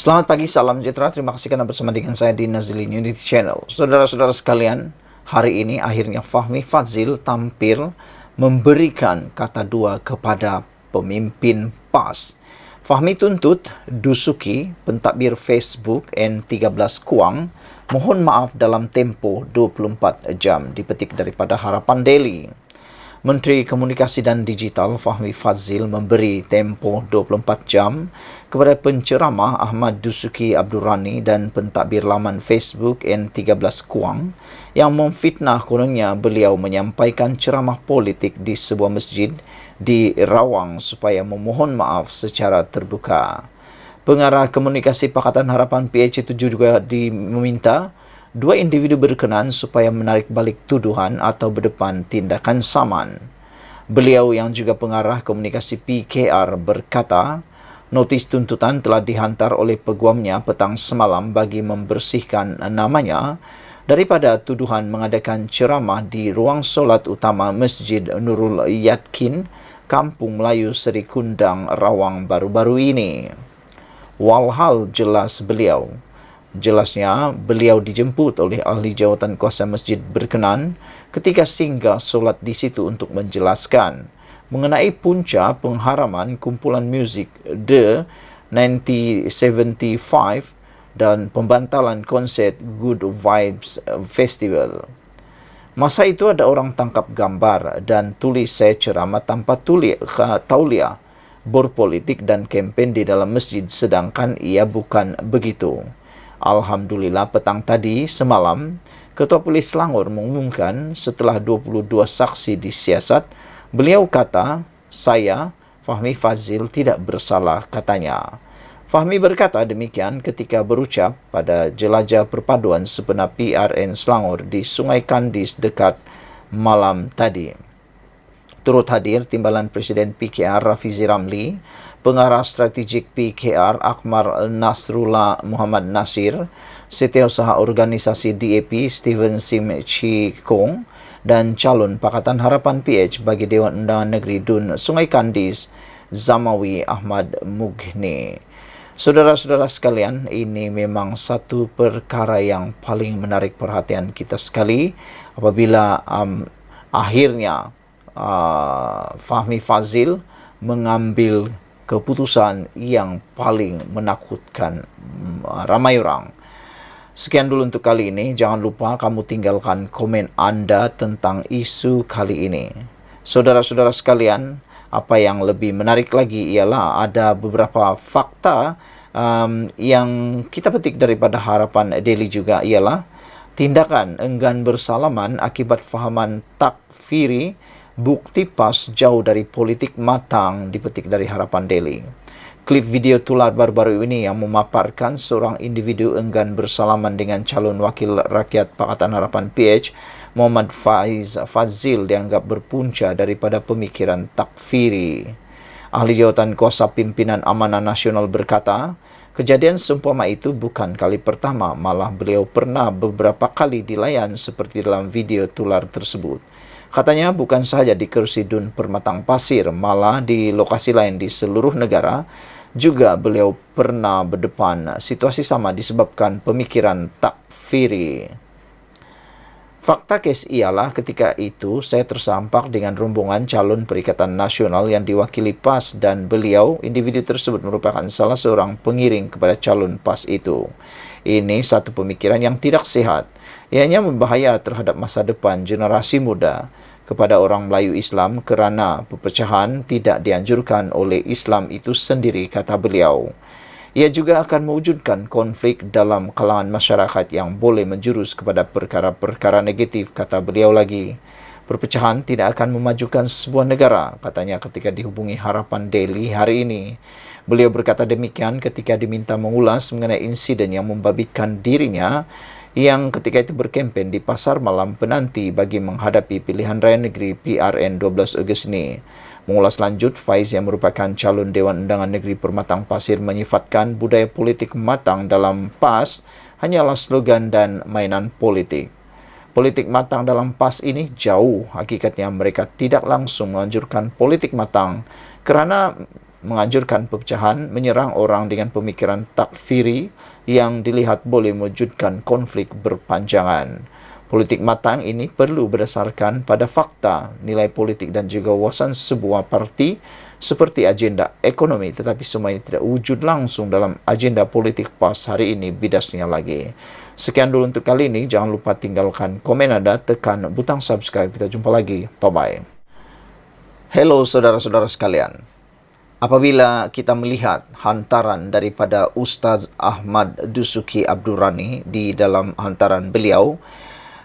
Selamat pagi, salam sejahtera. Terima kasih karena bersama dengan saya di Nazilin Unity Channel. Saudara-saudara sekalian, hari ini akhirnya Fahmi Fadzil tampil memberikan kata dua kepada pemimpin PAS. Fahmi tuntut Dusuki, pentadbir Facebook N13 Kuang, mohon maaf dalam tempoh 24 jam, dipetik daripada Harapan Daily. Menteri Komunikasi dan Digital Fahmi Fadzil memberi tempoh 24 jam kepada penceramah Ahmad Dusuki Abdul Rani dan pentadbir laman Facebook N13 Kuang yang memfitnah kononnya beliau menyampaikan ceramah politik di sebuah masjid di Rawang supaya memohon maaf secara terbuka. Pengarah Komunikasi Pakatan Harapan PH itu juga meminta dua individu berkenan supaya menarik balik tuduhan atau berdepan tindakan saman. Beliau yang juga pengarah komunikasi PKR berkata, notis tuntutan telah dihantar oleh peguamnya petang semalam bagi membersihkan namanya daripada tuduhan mengadakan ceramah di ruang solat utama Masjid Nurul Yatkin, Kampung Melayu Seri Kundang, Rawang baru-baru ini. Walhal Jelasnya, beliau dijemput oleh ahli jawatan kuasa masjid berkenan ketika singgah solat di situ untuk menjelaskan mengenai punca pengharaman kumpulan muzik The 1975 dan pembantalan konsert Good Vibes Festival. Masa itu ada orang tangkap gambar dan tulis saya ceramah tanpa tauliah, berpolitik dan kempen di dalam masjid, sedangkan ia bukan begitu. Alhamdulillah petang tadi semalam, Ketua Polis Selangor mengumumkan setelah 22 saksi disiasat, beliau kata, saya, Fahmi Fadzil, tidak bersalah, katanya. Fahmi berkata demikian ketika berucap pada jelajah perpaduan sebenar PRN Selangor di Sungai Kandis dekat malam tadi. Turut hadir Timbalan Presiden PKR Rafizi Ramli, Pengarah Strategik PKR Akmal Nasrullah Muhammad Nasir, Setiausaha Organisasi DAP Steven Sim Chikong, dan calon Pakatan Harapan PH bagi Dewan Undangan Negeri Dun Sungai Kandis, Zamawi Ahmad Mughni. Saudara-saudara sekalian, ini memang satu perkara yang paling menarik perhatian kita sekali apabila akhirnya Fahmi Fadzil mengambil keputusan yang paling menakutkan ramai orang. Sekian dulu untuk kali ini. Jangan lupa kamu tinggalkan komen Anda tentang isu kali ini. Saudara-saudara sekalian, apa yang lebih menarik lagi ialah ada beberapa fakta yang kita petik daripada Harapan Daily juga ialah tindakan enggan bersalaman akibat fahaman takfiri, bukti PAS jauh dari politik matang, dipetik dari Harapan Daily. Klip video tular baru-baru ini yang memaparkan seorang individu enggan bersalaman dengan calon wakil rakyat Pakatan Harapan PH, Muhammad Faiz Fadzil, dianggap berpunca daripada pemikiran takfiri. Ahli jawatan kuasa pimpinan Amanah Nasional berkata, kejadian seumpama itu bukan kali pertama, malah beliau pernah beberapa kali dilayan seperti dalam video tular tersebut. Katanya bukan sahaja di kursi Dun Permatang Pasir, malah di lokasi lain di seluruh negara juga beliau pernah berdepan situasi sama disebabkan pemikiran takfiri. Fakta kes ialah ketika itu saya tersampak dengan rombongan calon Perikatan Nasional yang diwakili PAS dan beliau, individu tersebut merupakan salah seorang pengiring kepada calon PAS itu. Ini satu pemikiran yang tidak sehat. Ianya membahaya terhadap masa depan generasi muda. Kepada orang Melayu Islam kerana perpecahan tidak dianjurkan oleh Islam itu sendiri, kata beliau. Ia juga akan mewujudkan konflik dalam kalangan masyarakat yang boleh menjurus kepada perkara-perkara negatif, kata beliau lagi. Perpecahan tidak akan memajukan sebuah negara, katanya ketika dihubungi Harapan Daily hari ini. Beliau berkata demikian ketika diminta mengulas mengenai insiden yang membabitkan dirinya yang ketika itu berkempen di pasar malam penanti bagi menghadapi pilihan raya negeri PRN 12 Ogos ini. Mengulas lanjut, Faiz yang merupakan calon Dewan Undangan Negeri Permatang Pasir menyifatkan budaya politik matang dalam PAS hanyalah slogan dan mainan politik. Politik matang dalam PAS ini jauh, hakikatnya mereka tidak langsung menganjurkan politik matang kerana menganjurkan perpecahan, menyerang orang dengan pemikiran takfiri yang dilihat boleh mewujudkan konflik berpanjangan. Politik matang ini perlu berdasarkan pada fakta, nilai politik dan juga wawasan sebuah parti seperti agenda ekonomi, tetapi semua ini tidak wujud langsung dalam agenda politik PAS hari ini bidasnya lagi. Sekian dulu untuk kali ini. Jangan lupa tinggalkan komen Anda, tekan butang subscribe. Kita jumpa lagi. Bye-bye. Hello saudara-saudara sekalian. Apabila kita melihat hantaran daripada Ustaz Ahmad Dusuki Abdurrani di dalam hantaran beliau,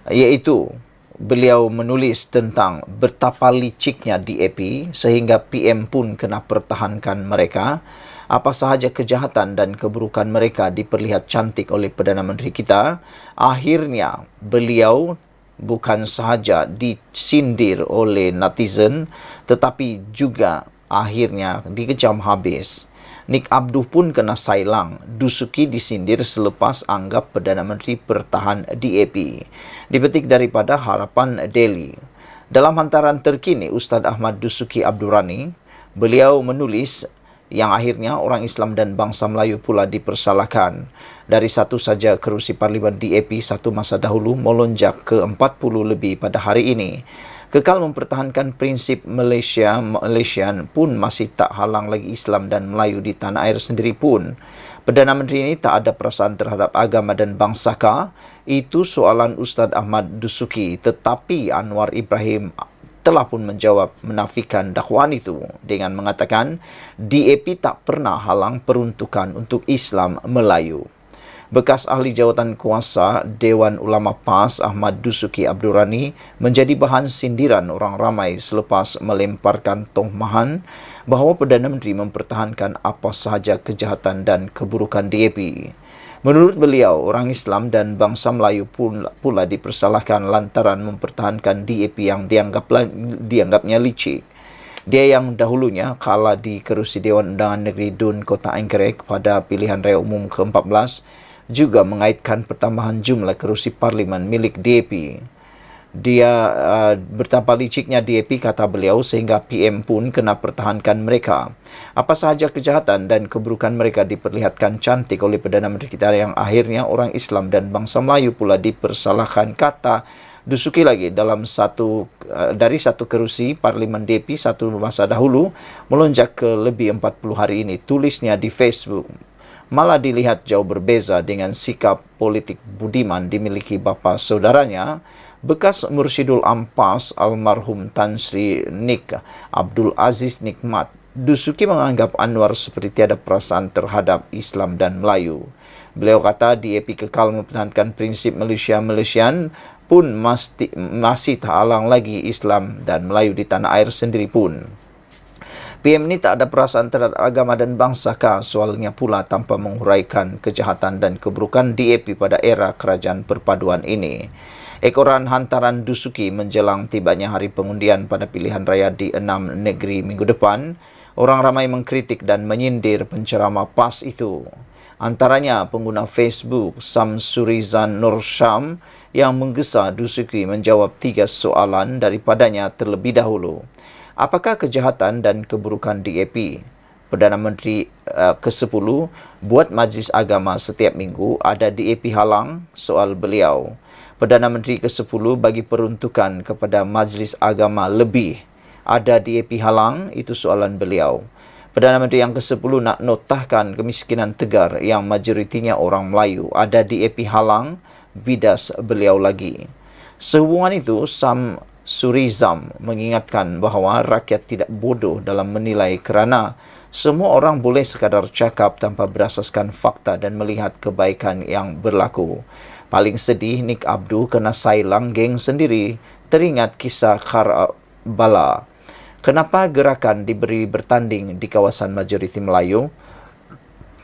iaitu beliau menulis tentang betapa liciknya DAP sehingga PM pun kena pertahankan mereka. Apa sahaja kejahatan dan keburukan mereka diperlihat cantik oleh Perdana Menteri kita. Akhirnya beliau bukan sahaja disindir oleh netizen, tetapi juga akhirnya dikejam habis. Nik Abduh pun kena sailang. Dusuki disindir selepas anggap Perdana Menteri bertahan DAP. Dipetik daripada Harapan Daily. Dalam hantaran terkini Ustaz Ahmad Dusuki Abdurrani, beliau menulis yang akhirnya orang Islam dan bangsa Melayu pula dipersalahkan. Dari satu saja kerusi Parlimen DAP satu masa dahulu melonjak ke 40 lebih pada hari ini. Kekal mempertahankan prinsip Malaysian pun masih tak halang lagi Islam dan Melayu di tanah air sendiri pun. Perdana Menteri ini tak ada perasaan terhadap agama dan bangsakah? Itu soalan Ustaz Ahmad Dusuki. Tetapi Anwar Ibrahim telah pun menjawab menafikan dakwaan itu dengan mengatakan DAP tak pernah halang peruntukan untuk Islam Melayu. Bekas ahli jawatan kuasa Dewan Ulama PAS Ahmad Dusuki Abdurrani menjadi bahan sindiran orang ramai selepas melemparkan tuhmahan bahawa Perdana Menteri mempertahankan apa sahaja kejahatan dan keburukan DAP. Menurut beliau, orang Islam dan bangsa Melayu pula dipersalahkan lantaran mempertahankan DAP yang dianggapnya licik. Dia yang dahulunya kalah di kerusi Dewan Undangan Negeri Dun Kota Anggerek pada pilihan raya umum ke-14 juga mengaitkan pertambahan jumlah kerusi parlimen milik DAP. Dia betapa liciknya DAP, kata beliau, sehingga PM pun kena pertahankan mereka. Apa sahaja kejahatan dan keburukan mereka diperlihatkan cantik oleh Perdana Menteri kita yang akhirnya orang Islam dan bangsa Melayu pula dipersalahkan, kata Dusuki lagi. Dari satu kerusi Parlimen DAP satu masa dahulu melonjak ke lebih 40 hari ini, tulisnya di Facebook. Malah dilihat jauh berbeza dengan sikap politik budiman dimiliki bapa saudaranya, bekas Mursyidul Ampas almarhum Tan Sri Nik Abdul Aziz Nikmat. Dusuki menganggap Anwar seperti tiada perasaan terhadap Islam dan Melayu. Beliau kata DAP kekal mempertahankan prinsip Malaysian pun masih tak halang lagi Islam dan Melayu di tanah air sendiri pun. PM ini tak ada perasaan terhadap agama dan bangsakah? Soalnya pula tanpa menguraikan kejahatan dan keburukan DAP pada era kerajaan perpaduan ini. Ekoran hantaran Dusuki menjelang tibanya hari pengundian pada pilihan raya di 6 negeri minggu depan. Orang ramai mengkritik dan menyindir penceramah PAS itu. Antaranya pengguna Facebook Samsurizan Nur Syam yang menggesa Dusuki menjawab 3 soalan daripadanya terlebih dahulu. Apakah kejahatan dan keburukan DAP? Perdana Menteri ke-10 buat majlis agama setiap minggu, ada DAP halang? Soal beliau. Perdana Menteri ke-10 bagi peruntukan kepada majlis agama lebih, ada DAP halang? Itu soalan beliau. Perdana Menteri yang ke-10 nak notahkan kemiskinan tegar yang majoritinya orang Melayu, ada DAP halang? Bidas beliau lagi. Sehubungan itu, Surizam mengingatkan bahawa rakyat tidak bodoh dalam menilai kerana semua orang boleh sekadar cakap tanpa berasaskan fakta dan melihat kebaikan yang berlaku. Paling sedih, Nik Abduh kena sailang geng sendiri. Teringat kisah Karbala. Kenapa gerakan diberi bertanding di kawasan majoriti Melayu?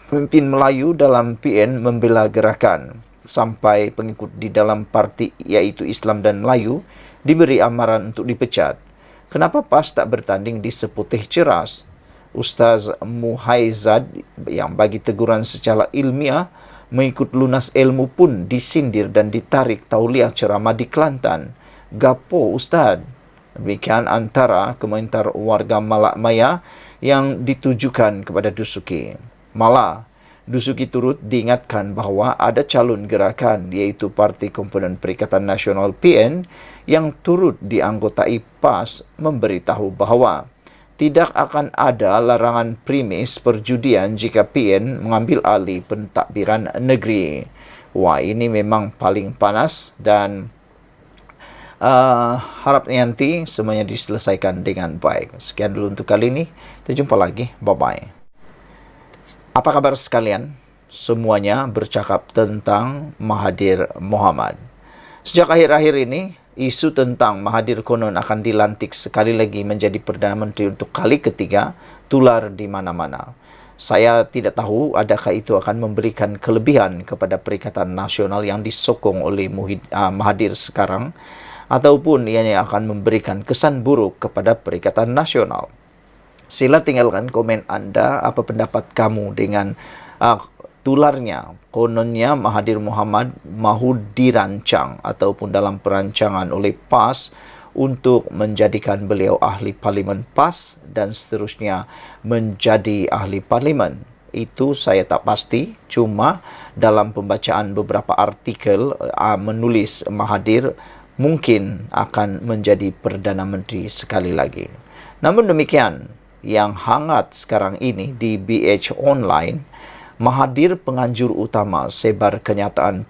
Pemimpin Melayu dalam PN membela gerakan sampai pengikut di dalam parti iaitu Islam dan Melayu diberi amaran untuk dipecat. Kenapa PAS tak bertanding di Seputih Ceras? Ustaz Muhaizad yang bagi teguran secara ilmiah mengikut lunas ilmu pun disindir dan ditarik tauliah ceramah di Kelantan. Gapo Ustaz? Demikian antara komentar warga Malak Maya yang ditujukan kepada Dusuki. Malah, Dusuki turut diingatkan bahawa ada calon gerakan iaitu Parti Komponen Perikatan Nasional PN yang turut dianggotai PAS memberitahu bahawa tidak akan ada larangan primis perjudian jika PN mengambil alih pentadbiran negeri. Wah, ini memang paling panas dan harap nanti semuanya diselesaikan dengan baik. Sekian dulu untuk kali ini. Kita jumpa lagi. Bye-bye. Apa kabar sekalian? Semuanya bercakap tentang Mahathir Mohamad. Sejak akhir-akhir ini, isu tentang Mahathir konon akan dilantik sekali lagi menjadi Perdana Menteri untuk kali ketiga tular di mana-mana. Saya tidak tahu adakah itu akan memberikan kelebihan kepada Perikatan Nasional yang disokong oleh Mahathir sekarang, ataupun ianya akan memberikan kesan buruk kepada Perikatan Nasional. Sila tinggalkan komen anda, apa pendapat kamu dengan tularnya. Kononnya Mahathir Mohamad mahu dirancang ataupun dalam perancangan oleh PAS untuk menjadikan beliau ahli parlimen PAS dan seterusnya menjadi ahli parlimen. Itu saya tak pasti, cuma dalam pembacaan beberapa artikel menulis Mahathir mungkin akan menjadi Perdana Menteri sekali lagi. Namun demikian, yang hangat sekarang ini di BH Online, Mahathir penganjur utama sebar kenyataan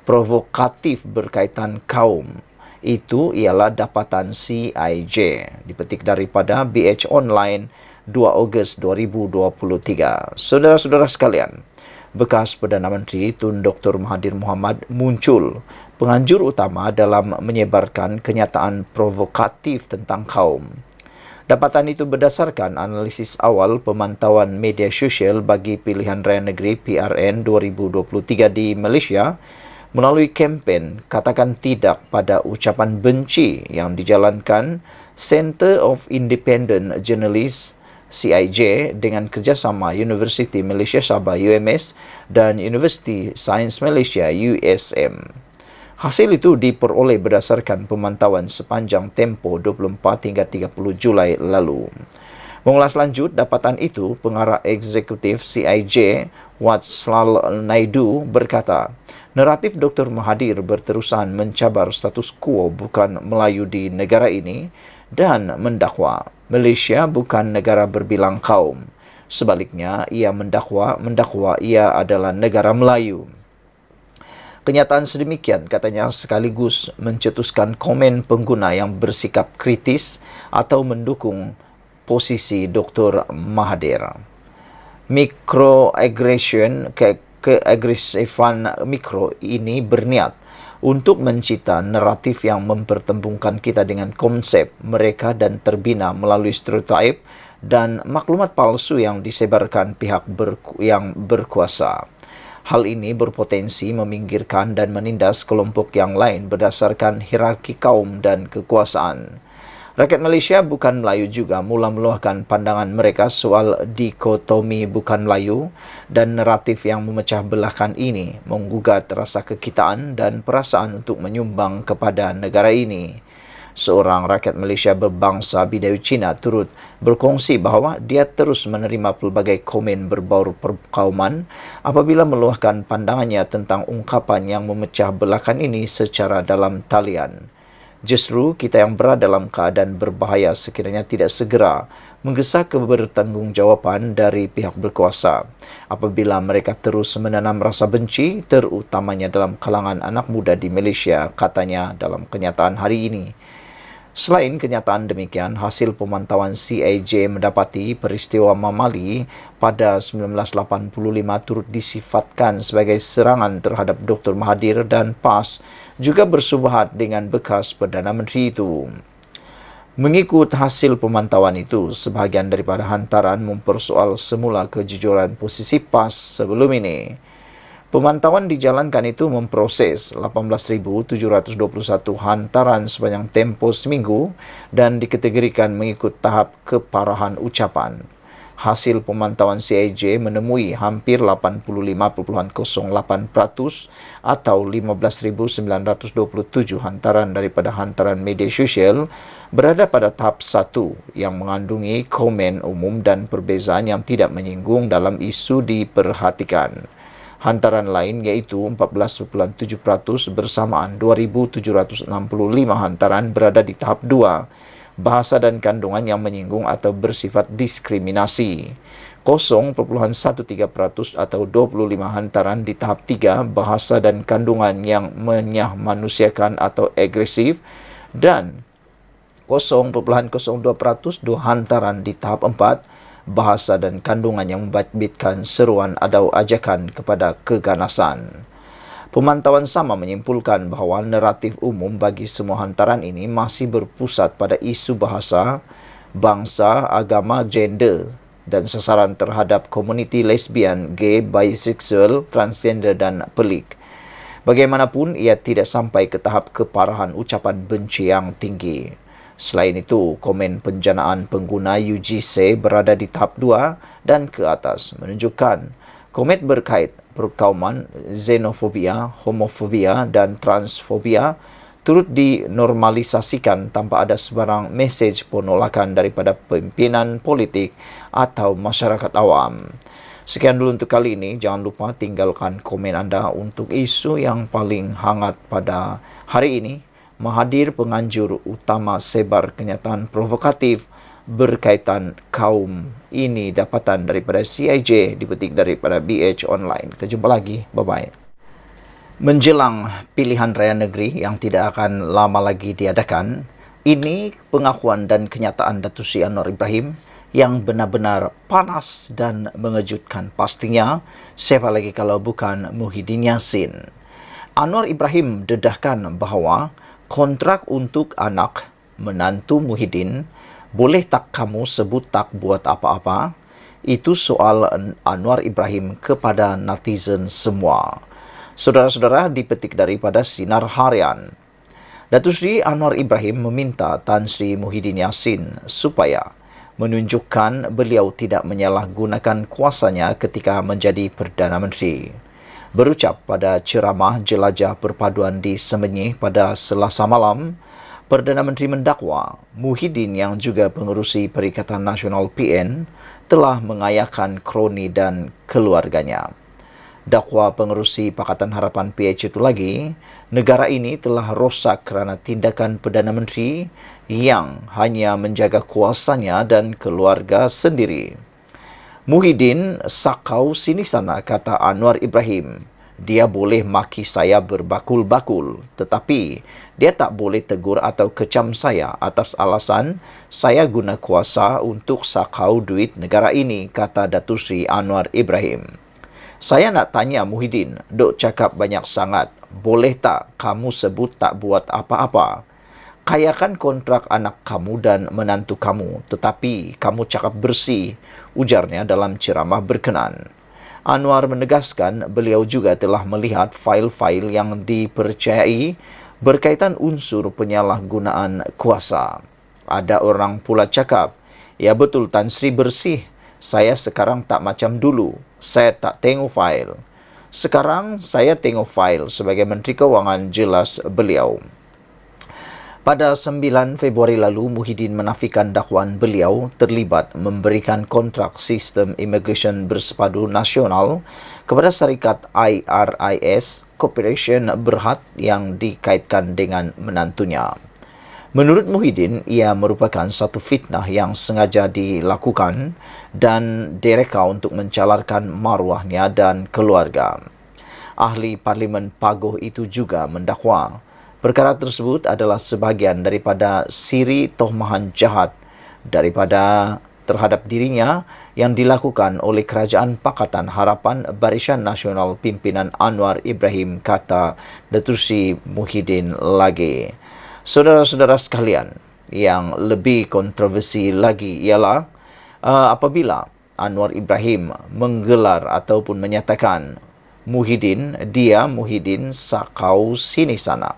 provokatif berkaitan kaum. Itu ialah dapatan CIJ. Dipetik daripada BH Online 2 Ogos 2023. Saudara-saudara sekalian, bekas Perdana Menteri Tun Dr. Mahathir Mohamad muncul penganjur utama dalam menyebarkan kenyataan provokatif tentang kaum. Dapatan itu berdasarkan analisis awal pemantauan media sosial bagi pilihan raya negeri PRN 2023 di Malaysia melalui kempen Katakan Tidak pada ucapan benci yang dijalankan Centre of Independent Journalists CIJ dengan kerjasama Universiti Malaysia Sabah UMS dan Universiti Sains Malaysia USM. Hasil itu diperoleh berdasarkan pemantauan sepanjang tempoh 24 hingga 30 Julai lalu. Mengulas lanjut dapatan itu, pengarah eksekutif CIJ, Watslal Naidu berkata, naratif Dr. Mahathir berterusan mencabar status quo bukan Melayu di negara ini dan mendakwa Malaysia bukan negara berbilang kaum. Sebaliknya, ia mendakwa ia adalah negara Melayu. Kenyataan sedemikian katanya sekaligus mencetuskan komen pengguna yang bersikap kritis atau mendukung posisi Dr. Mahathir. Microaggression, keagresifan mikro ini berniat untuk mencipta naratif yang mempertembungkan kita dengan konsep mereka dan terbina melalui stereotip dan maklumat palsu yang disebarkan pihak yang berkuasa. Hal ini berpotensi meminggirkan dan menindas kelompok yang lain berdasarkan hierarki kaum dan kekuasaan. Rakyat Malaysia bukan Melayu juga mula meluahkan pandangan mereka soal dikotomi bukan Melayu dan naratif yang memecah belahkan ini menggugat rasa kekitaan dan perasaan untuk menyumbang kepada negara ini. Seorang rakyat Malaysia berbangsa Bidayu Cina turut berkongsi bahawa dia terus menerima pelbagai komen berbau perkauman apabila meluahkan pandangannya tentang ungkapan yang memecah belahkan ini secara dalam talian. Justru kita yang berada dalam keadaan berbahaya sekiranya tidak segera menggesa kebertanggungjawaban dari pihak berkuasa apabila mereka terus menanam rasa benci terutamanya dalam kalangan anak muda di Malaysia, katanya dalam kenyataan hari ini. Selain kenyataan demikian, hasil pemantauan CIJ mendapati peristiwa Mamali pada 1985 turut disifatkan sebagai serangan terhadap Dr. Mahathir dan PAS juga bersubahat dengan bekas Perdana Menteri itu. Mengikut hasil pemantauan itu, sebahagian daripada hantaran mempersoal semula kejujuran posisi PAS sebelum ini. Pemantauan dijalankan itu memproses 18,721 hantaran sepanjang tempoh seminggu dan dikategorikan mengikut tahap keparahan ucapan. Hasil pemantauan CIJ menemui hampir 85,08% atau 15.927 hantaran daripada hantaran media sosial berada pada tahap 1 yang mengandungi komen umum dan perbezaan yang tidak menyinggung dalam isu diperhatikan. Hantaran lain iaitu 14,7% bersamaan 2,765 hantaran berada di tahap 2, bahasa dan kandungan yang menyinggung atau bersifat diskriminasi. 0,13% atau 25 hantaran di tahap 3, bahasa dan kandungan yang menyahmanusiakan atau agresif, dan 0,02% 2 hantaran di tahap 4, bahasa dan kandungan yang membabitkan seruan atau ajakan kepada keganasan. Pemantauan sama menyimpulkan bahawa naratif umum bagi semua hantaran ini masih berpusat pada isu bahasa, bangsa, agama, gender dan sasaran terhadap komuniti lesbian, gay, bisexual, transgender dan pelik. Bagaimanapun, ia tidak sampai ke tahap keparahan ucapan benci yang tinggi. Selain itu, komen penjanaan pengguna UGC berada di tahap 2 dan ke atas menunjukkan komen berkait perkauman, xenofobia, homofobia dan transfobia turut dinormalisasikan tanpa ada sebarang mesej penolakan daripada pimpinan politik atau masyarakat awam. Sekian dulu untuk kali ini. Jangan lupa tinggalkan komen anda untuk isu yang paling hangat pada hari ini. Mahathir penganjur utama sebar kenyataan provokatif berkaitan kaum ini dapatan daripada CIJ dipetik daripada BH Online. Kita jumpa lagi. Bye-bye. Menjelang pilihan raya negeri yang tidak akan lama lagi diadakan, ini pengakuan dan kenyataan Datuk Seri Anwar Ibrahim yang benar-benar panas dan mengejutkan pastinya, siapa lagi kalau bukan Muhyiddin Yassin. Anwar Ibrahim dedahkan bahawa kontrak untuk anak menantu Muhyiddin boleh tak kamu sebut tak buat apa-apa? Itu soal Anwar Ibrahim kepada netizen semua. Saudara-saudara, dipetik daripada Sinar Harian. Datuk Seri Anwar Ibrahim meminta Tan Sri Muhyiddin Yassin supaya menunjukkan beliau tidak menyalahgunakan kuasanya ketika menjadi Perdana Menteri. Berucap pada ceramah jelajah perpaduan di Semenyih pada Selasa malam, Perdana Menteri mendakwa Muhyiddin yang juga pengerusi Perikatan Nasional PN telah mengayakan kroni dan keluarganya. Dakwa pengerusi Pakatan Harapan PH itu lagi, negara ini telah rosak kerana tindakan Perdana Menteri yang hanya menjaga kuasanya dan keluarga sendiri. Muhyiddin sakau sini sana, kata Anwar Ibrahim. Dia boleh maki saya berbakul-bakul, tetapi dia tak boleh tegur atau kecam saya atas alasan saya guna kuasa untuk sakau duit negara ini, kata Datuk Seri Anwar Ibrahim. Saya nak tanya Muhyiddin, dok cakap banyak sangat, boleh tak kamu sebut tak buat apa-apa? Kayakan kontrak anak kamu dan menantu kamu, tetapi kamu cakap bersih, ujarnya dalam ceramah berkenan. Anwar menegaskan beliau juga telah melihat fail-fail yang dipercayai berkaitan unsur penyalahgunaan kuasa. Ada orang pula cakap, ya betul Tan Sri bersih, saya sekarang tak macam dulu, saya tak tengok fail. Sekarang saya tengok fail sebagai Menteri Kewangan, jelas beliau. Pada 9 Februari lalu, Muhyiddin menafikan dakwaan beliau terlibat memberikan kontrak sistem imigresen bersepadu nasional kepada syarikat IRIS Corporation Berhad yang dikaitkan dengan menantunya. Menurut Muhyiddin, ia merupakan satu fitnah yang sengaja dilakukan dan direka untuk mencalarkan maruahnya dan keluarga. Ahli Parlimen Pagoh itu juga mendakwa perkara tersebut adalah sebahagian daripada siri tohmahan jahat daripada terhadap dirinya yang dilakukan oleh Kerajaan Pakatan Harapan Barisan Nasional pimpinan Anwar Ibrahim, kata Datuk Seri Muhyiddin lagi. Saudara-saudara sekalian, yang lebih kontroversi lagi ialah apabila Anwar Ibrahim menggelar ataupun menyatakan Muhyiddin sakau sini sana.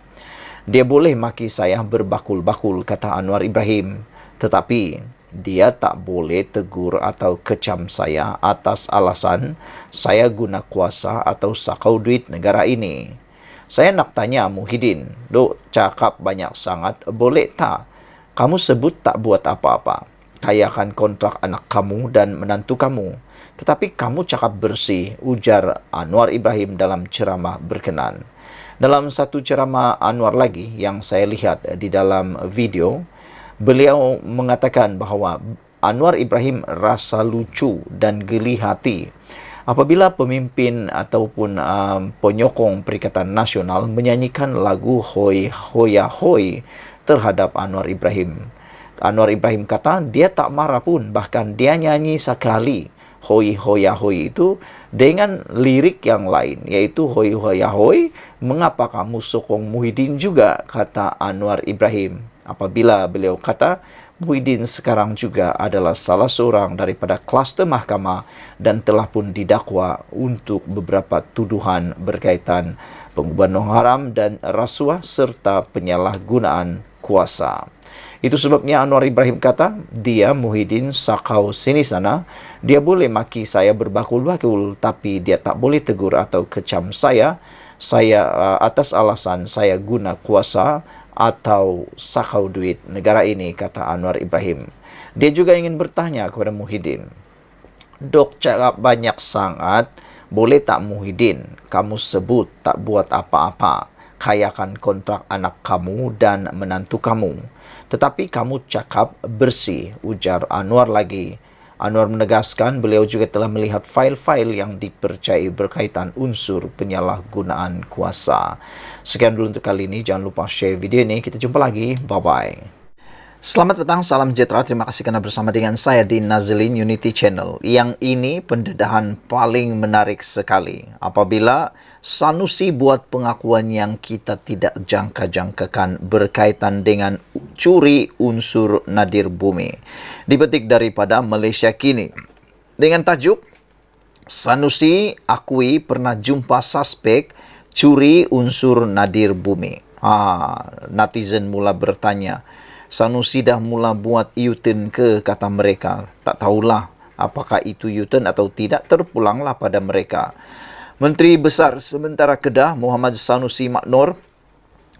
Dia boleh maki saya berbakul-bakul, kata Anwar Ibrahim. Tetapi dia tak boleh tegur atau kecam saya atas alasan saya guna kuasa atau sakau duit negara ini. Saya nak tanya Muhyiddin, dok cakap banyak sangat, boleh tak? Kamu sebut tak buat apa-apa. Kayakan kontrak anak kamu dan menantu kamu. Tetapi kamu cakap bersih, ujar Anwar Ibrahim dalam ceramah berkenan. Dalam satu ceramah Anwar lagi yang saya lihat di dalam video, beliau mengatakan bahawa Anwar Ibrahim rasa lucu dan geli hati apabila pemimpin ataupun penyokong Perikatan Nasional menyanyikan lagu Hoi Hoya Hoi terhadap Anwar Ibrahim. Anwar Ibrahim kata dia tak marah pun, bahkan dia nyanyi sekali Hoi Hoya Hoi itu dengan lirik yang lain, yaitu Hoi Hoya Hoi, mengapa kamu sokong Muhyiddin juga, kata Anwar Ibrahim. Apabila beliau kata Muhyiddin sekarang juga adalah salah seorang daripada kluster mahkamah dan telah pun didakwa untuk beberapa tuduhan berkaitan pengubahan wang haram dan rasuah serta penyalahgunaan kuasa. Itu sebabnya Anwar Ibrahim kata, dia Muhyiddin sakau sini sana, dia boleh maki saya berbakul-bakul, tapi dia tak boleh tegur atau kecam saya atas alasan saya guna kuasa atau sakau duit negara ini, kata Anwar Ibrahim. Dia juga ingin bertanya kepada Muhyiddin, dok cakap banyak sangat, boleh tak Muhyiddin kamu sebut tak buat apa-apa, kayakan kontrak anak kamu dan menantu kamu. Tetapi kamu cakap bersih, ujar Anwar lagi. Anwar menegaskan beliau juga telah melihat fail-fail yang dipercayai berkaitan unsur penyalahgunaan kuasa. Sekian dulu untuk kali ini. Jangan lupa share video ini. Kita jumpa lagi. Bye-bye. Selamat petang, salam sejahtera. Terima kasih kerana bersama dengan saya di Nazlin Unity Channel. Yang ini pendedahan paling menarik sekali. Apabila Sanusi buat pengakuan yang kita tidak jangka-jangkakan berkaitan dengan curi unsur nadir bumi. Dipetik daripada Malaysia Kini. Dengan tajuk, Sanusi akui pernah jumpa suspek curi unsur nadir bumi. Netizen mula bertanya, Sanusi dah mula buat U-turn ke, kata mereka. Tak tahulah apakah itu U-turn atau tidak, terpulanglah pada mereka. Menteri Besar Sementara Kedah Muhammad Sanusi Maknor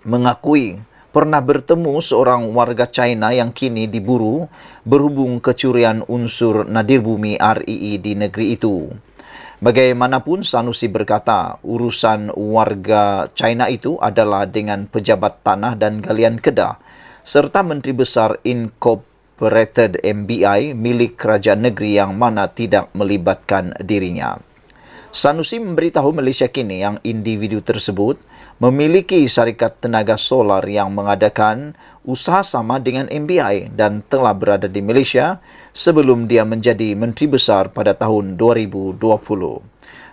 mengakui pernah bertemu seorang warga China yang kini diburu berhubung kecurian unsur nadir bumi REE di negeri itu. Bagaimanapun, Sanusi berkata urusan warga China itu adalah dengan pejabat tanah dan galian Kedah serta Menteri Besar Incorporated MBI milik kerajaan negeri yang mana tidak melibatkan dirinya. Sanusi memberitahu Malaysia Kini yang individu tersebut memiliki syarikat tenaga solar yang mengadakan usaha sama dengan MBI dan telah berada di Malaysia sebelum dia menjadi Menteri Besar pada tahun 2020.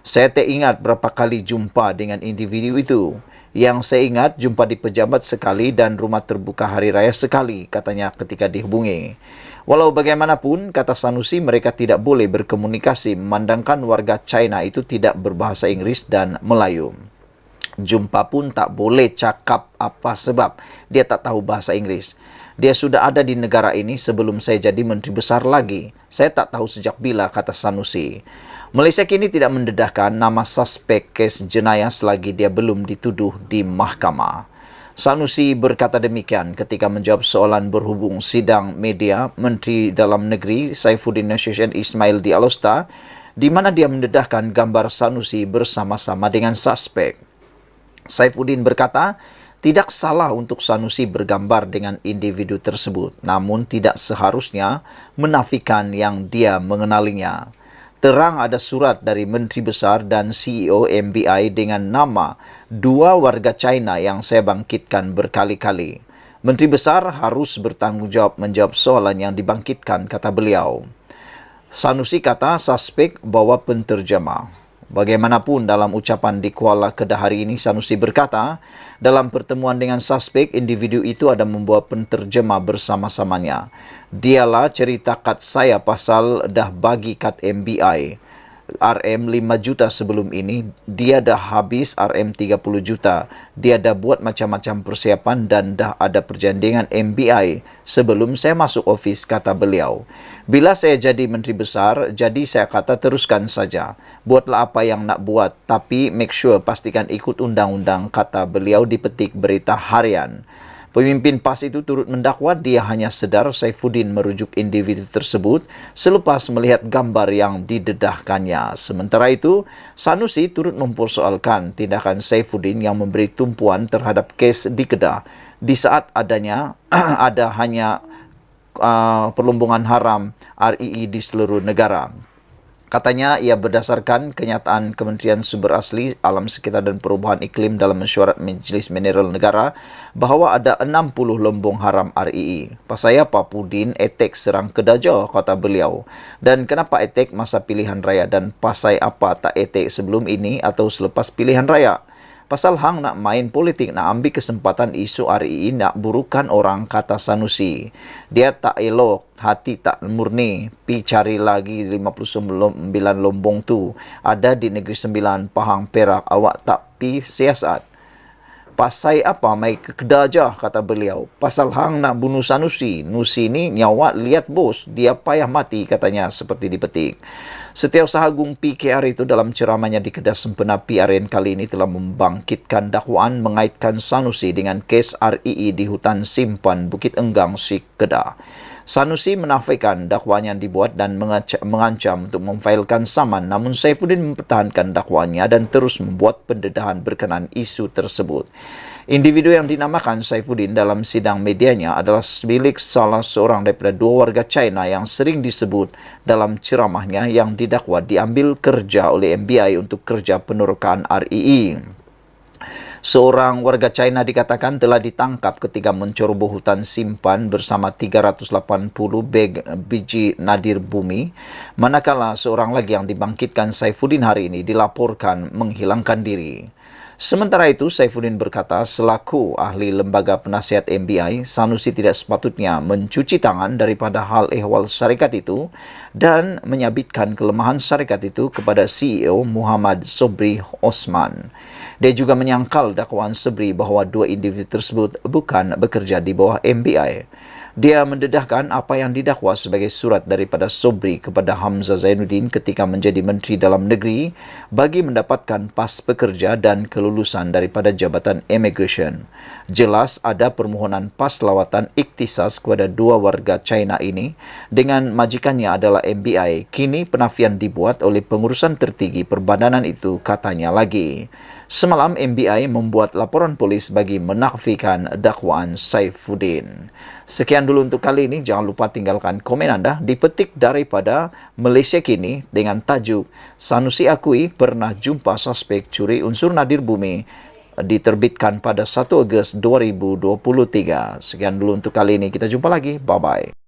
Saya tak ingat berapa kali jumpa dengan individu itu. Yang saya ingat, jumpa di pejabat sekali dan rumah terbuka hari raya sekali, katanya ketika dihubungi. Walau bagaimanapun, kata Sanusi, mereka tidak boleh berkomunikasi memandangkan warga China itu tidak berbahasa Inggeris dan Melayu. Jumpa pun tak boleh cakap apa sebab dia tak tahu bahasa Inggeris. Dia sudah ada di negara ini sebelum saya jadi Menteri Besar lagi. Saya tak tahu sejak bila, kata Sanusi. Malaysia Kini tidak mendedahkan nama suspek kes jenayah selagi dia belum dituduh di mahkamah. Sanusi berkata demikian ketika menjawab soalan berhubung sidang media Menteri Dalam Negeri Saifuddin Nasution Ismail di Alosta, di mana dia mendedahkan gambar Sanusi bersama-sama dengan suspek. Saifuddin berkata, tidak salah untuk Sanusi bergambar dengan individu tersebut, namun tidak seharusnya menafikan yang dia mengenalinya. Terang ada surat dari Menteri Besar dan CEO MBI dengan nama dua warga China yang saya bangkitkan berkali-kali. Menteri Besar harus bertanggungjawab menjawab soalan yang dibangkitkan, kata beliau. Sanusi kata suspek bawa penterjemah. Bagaimanapun, dalam ucapan di Kuala Kedah hari ini, Sanusi berkata, dalam pertemuan dengan suspek, individu itu ada membawa penterjemah bersama-samanya. Dialah cerita kad saya pasal dah bagi kad MBI. RM 5 juta sebelum ini, dia dah habis RM 30 juta. Dia dah buat macam-macam persiapan dan dah ada perjanjian dengan MBI sebelum saya masuk ofis, kata beliau. Bila saya jadi Menteri Besar, jadi saya kata teruskan saja. Buatlah apa yang nak buat, tapi make sure pastikan ikut undang-undang, kata beliau dipetik Berita Harian. Pemimpin PAS itu turut mendakwa dia hanya sedar Saifuddin merujuk individu tersebut selepas melihat gambar yang didedahkannya. Sementara itu, Sanusi turut mempersoalkan tindakan Saifuddin yang memberi tumpuan terhadap kes di Kedah di saat adanya hanya perlumbungan haram REE di seluruh negara. Katanya ia berdasarkan kenyataan Kementerian Sumber Asli, Alam Sekitar dan Perubahan Iklim dalam mesyuarat Majlis Mineral Negara bahawa ada 60 lumbung haram REE. Pasal apa Pudin etek serang Kedah, kata beliau. Dan kenapa etek masa pilihan raya dan pasal apa tak etek sebelum ini atau selepas pilihan raya? Pasal hang nak main politik, nak ambil kesempatan isu REE, nak burukan orang, kata Sanusi. Dia tak elok, hati tak murni, pi cari lagi 59 lombong tu. Ada di Negeri Sembilan, Pahang, Perak, awak tak pi siasat. Pasal apa mai ke Kedah je, kata beliau. Pasal hang nak bunuh Sanusi. Nusi ni nyawa lihat bos, dia payah mati, katanya seperti dipetik. Setiausaha Agung PKR itu dalam ceramahnya di Kedah Sempena PRN kali ini telah membangkitkan dakwaan mengaitkan Sanusi dengan kes REE di hutan simpan Bukit Enggang, Sik, Kedah. Sanusi menafikan dakwaan yang dibuat dan mengancam untuk memfailkan saman, namun Saifuddin mempertahankan dakwaannya dan terus membuat pendedahan berkenaan isu tersebut. Individu yang dinamakan Saifuddin dalam sidang medianya adalah milik salah seorang daripada 2 warga China yang sering disebut dalam ceramahnya yang didakwa diambil kerja oleh MBI untuk kerja penerokan REE. Seorang warga China dikatakan telah ditangkap ketika menceroboh hutan simpan bersama 380 biji nadir bumi, manakala seorang lagi yang dibangkitkan Saifuddin hari ini dilaporkan menghilangkan diri. Sementara itu, Saifuddin berkata selaku ahli lembaga penasihat MBI, Sanusi tidak sepatutnya mencuci tangan daripada hal ehwal syarikat itu dan menyabitkan kelemahan syarikat itu kepada CEO Muhammad Sobri Osman. Dia juga menyangkal dakwaan Sobri bahawa 2 individu tersebut bukan bekerja di bawah MBI. Dia mendedahkan apa yang didakwa sebagai surat daripada Sobri kepada Hamzah Zainuddin ketika menjadi Menteri Dalam Negeri bagi mendapatkan pas pekerja dan kelulusan daripada Jabatan Immigration. Jelas ada permohonan pas lawatan iktisas kepada 2 warga China ini dengan majikannya adalah MBI. Kini penafian dibuat oleh pengurusan tertinggi perbadanan itu, katanya lagi. Semalam MBI membuat laporan polis bagi menafikan dakwaan Saifuddin. Sekian dulu untuk kali ini. Jangan lupa tinggalkan komen anda. Dipetik daripada Malaysia Kini dengan tajuk Sanusi akui pernah jumpa suspek curi unsur nadir bumi, diterbitkan pada 1 Ogos 2023. Sekian dulu untuk kali ini. Kita jumpa lagi. Bye-bye.